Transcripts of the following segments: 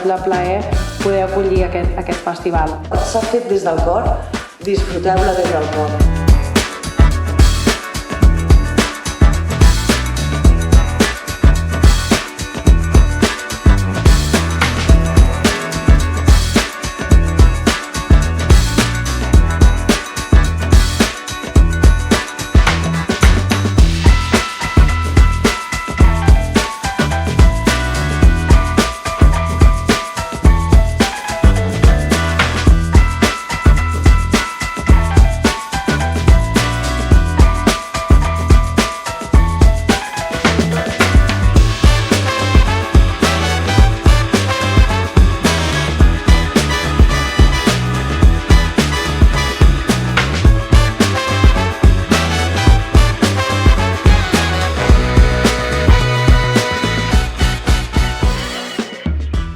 de plaer poder acollir aquest festival. S'ha fet des del cor, disfruteu-la des del cor.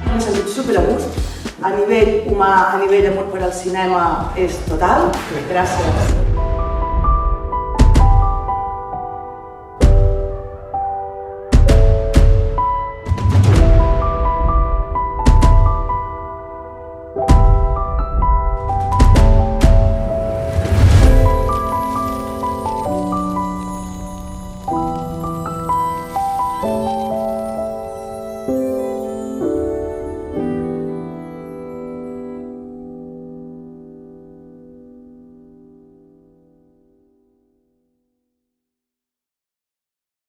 M'he sentit superagust, a nivell humà, a nivell amor per al cinema és total. Gràcies.